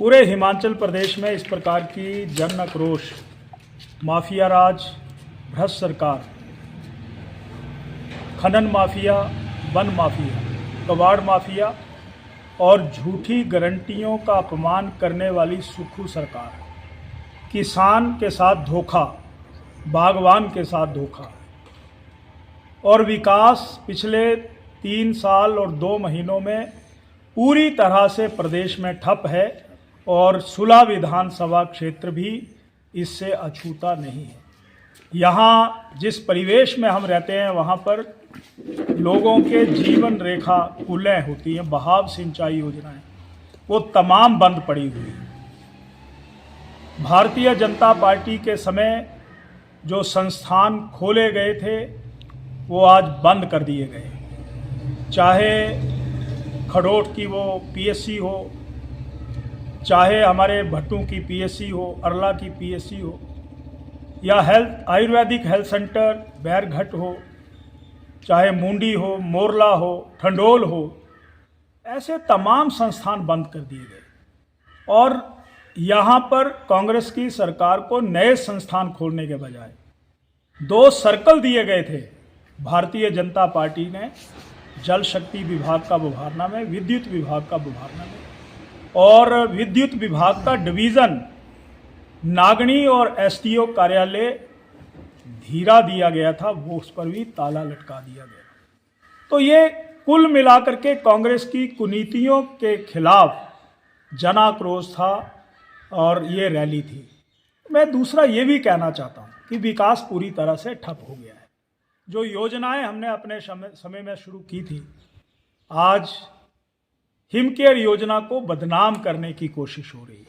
पूरे हिमाचल प्रदेश में इस प्रकार की जन आक्रोश, माफिया राज, भ्रष्ट सरकार, खनन माफिया, वन माफिया, कबाड़ माफिया और झूठी गारंटियों का अपमान करने वाली सुक्खू सरकार, किसान के साथ धोखा, बागवान के साथ धोखा और विकास पिछले 3 साल और 2 महीनों में पूरी तरह से प्रदेश में ठप है और सुलह विधानसभा क्षेत्र भी इससे अछूता नहीं है। यहाँ जिस परिवेश में हम रहते हैं वहाँ पर लोगों के जीवन रेखा कुलें होती हैं, बहाव सिंचाई योजनाएं वो तमाम बंद पड़ी हुई हैं। भारतीय जनता पार्टी के समय जो संस्थान खोले गए थे वो आज बंद कर दिए गए, चाहे खड़ोट की वो पीएससी हो, चाहे हमारे भट्टू की पीएससी हो, अरला की पीएससी हो, या आयुर्वेदिक हेल्थ सेंटर बैरघट हो, चाहे मुंडी हो, मोरला हो, ठंडोल हो, ऐसे तमाम संस्थान बंद कर दिए गए। और यहाँ पर कांग्रेस की सरकार को नए संस्थान खोलने के बजाय 2 सर्कल दिए गए थे। भारतीय जनता पार्टी ने जल शक्ति विभाग का बुभारना में, विद्युत विभाग का बुभारना में, और विद्युत विभाग का डिवीज़न नागनी और एसडीओ कार्यालय धीरा दिया गया था, वो उस पर भी ताला लटका दिया गया। तो ये कुल मिलाकर के कांग्रेस की कुनीतियों के खिलाफ जन आक्रोश था और ये रैली थी। मैं दूसरा ये भी कहना चाहता हूँ कि विकास पूरी तरह से ठप हो गया है। जो योजनाएं हमने अपने समय में शुरू की थी, आज हिमकेयर योजना को बदनाम करने की कोशिश हो रही है।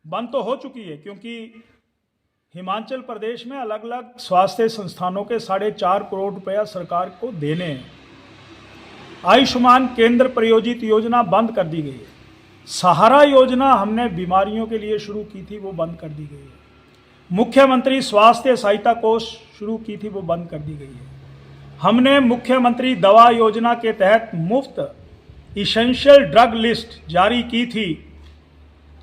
बंद तो हो चुकी है क्योंकि हिमाचल प्रदेश में अलग अलग स्वास्थ्य संस्थानों के 4.5 करोड़ रुपया सरकार को देने हैं। आयुष्मान केंद्र प्रायोजित योजना बंद कर दी गई है। सहारा योजना हमने बीमारियों के लिए शुरू की थी, वो बंद कर दी गई है। मुख्यमंत्री स्वास्थ्य सहायता कोष शुरू की थी, वो बंद कर दी गई है। हमने मुख्यमंत्री दवा योजना के तहत मुफ्त इसेंशियल ड्रग लिस्ट जारी की थी,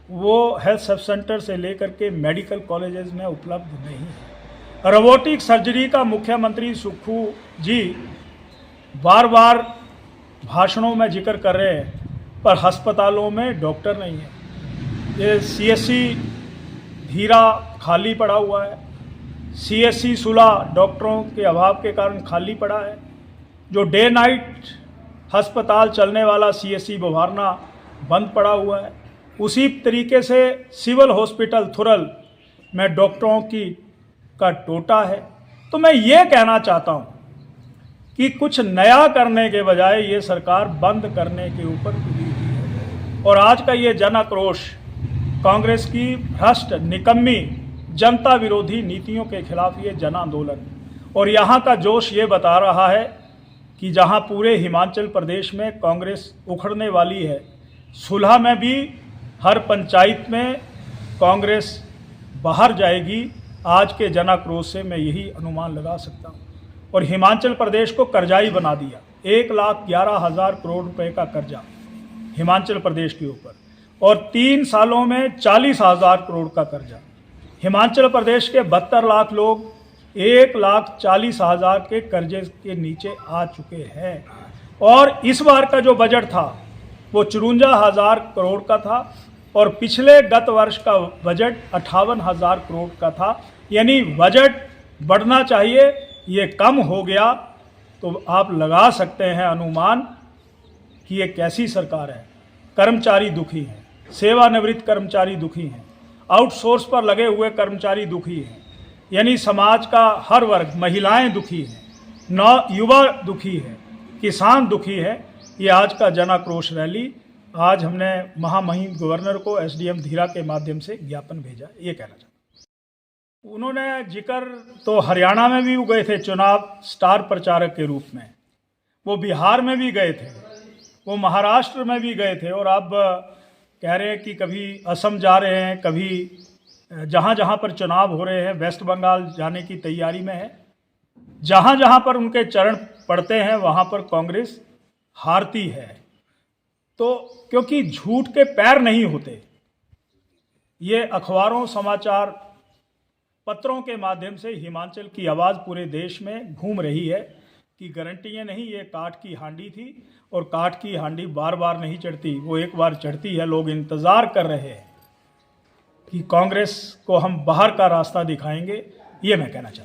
वो हेल्थ सब सेंटर से लेकर के मेडिकल कॉलेजेस में उपलब्ध नहीं है। रोबोटिक सर्जरी का मुख्यमंत्री सुक्खू जी बार बार भाषणों में जिक्र कर रहे हैं, पर अस्पतालों में डॉक्टर नहीं है। ये सीएससी धीरा खाली पड़ा हुआ है, सीएससी सुलह डॉक्टरों के अभाव के कारण खाली पड़ा है। जो डे नाइट अस्पताल चलने वाला सीएससी बुभारना बंद पड़ा हुआ है। उसी तरीके से सिविल हॉस्पिटल थुरल में डॉक्टरों का टोटा है। तो मैं ये कहना चाहता हूँ कि कुछ नया करने के बजाय ये सरकार बंद करने के ऊपर तुली हुई है। और आज का ये जन आक्रोश कांग्रेस की भ्रष्ट, निकम्मी, जनता विरोधी नीतियों के खिलाफ ये जन आंदोलन, और यहाँ का जोश ये बता रहा है कि जहाँ पूरे हिमाचल प्रदेश में कांग्रेस उखड़ने वाली है, सुलह में भी हर पंचायत में कांग्रेस बाहर जाएगी। आज के जन आक्रोश से मैं यही अनुमान लगा सकता हूँ। और हिमाचल प्रदेश को कर्जाई बना दिया। 1,11,000 करोड़ रुपए का कर्जा हिमाचल प्रदेश के ऊपर, और 3 सालों में 40,000 करोड़ का कर्जा। हिमाचल प्रदेश के 72 लाख लोग 1,40,000 के कर्जे के नीचे आ चुके हैं। और इस बार का जो बजट था वो 54,000 करोड़ का था, और पिछले गत वर्ष का बजट 58,000 करोड़ का था। यानी बजट बढ़ना चाहिए, ये कम हो गया। तो आप लगा सकते हैं अनुमान कि ये कैसी सरकार है। कर्मचारी दुखी हैं, सेवानिवृत्त कर्मचारी दुखी हैं, आउटसोर्स पर लगे हुए कर्मचारी दुखी हैं। यानी समाज का हर वर्ग, महिलाएं दुखी हैं, युवा दुखी है, किसान दुखी है। ये आज का जन आक्रोश रैली, आज हमने महामहिम गवर्नर को एसडीएम धीरा के माध्यम से ज्ञापन भेजा, ये कहना चाहता हूँ। उन्होंने जिक्र तो हरियाणा में भी गए थे चुनाव स्टार प्रचारक के रूप में, वो बिहार में भी गए थे, वो महाराष्ट्र में भी गए थे, और अब कह रहे हैं कि कभी असम जा रहे हैं, कभी जहाँ जहाँ पर चुनाव हो रहे हैं, वेस्ट बंगाल जाने की तैयारी में है। जहाँ जहाँ पर उनके चरण पड़ते हैं वहाँ पर कांग्रेस हारती है। तो क्योंकि झूठ के पैर नहीं होते, ये अखबारों, समाचार पत्रों के माध्यम से हिमाचल की आवाज़ पूरे देश में घूम रही है कि गारंटियाँ नहीं, ये काठ की हांडी थी और काठ की हांडी बार बार नहीं चढ़ती, वो एक बार चढ़ती है। लोग इंतज़ार कर रहे हैं कि कांग्रेस को हम बाहर का रास्ता दिखाएंगे, ये मैं कहना चाहता हूँ।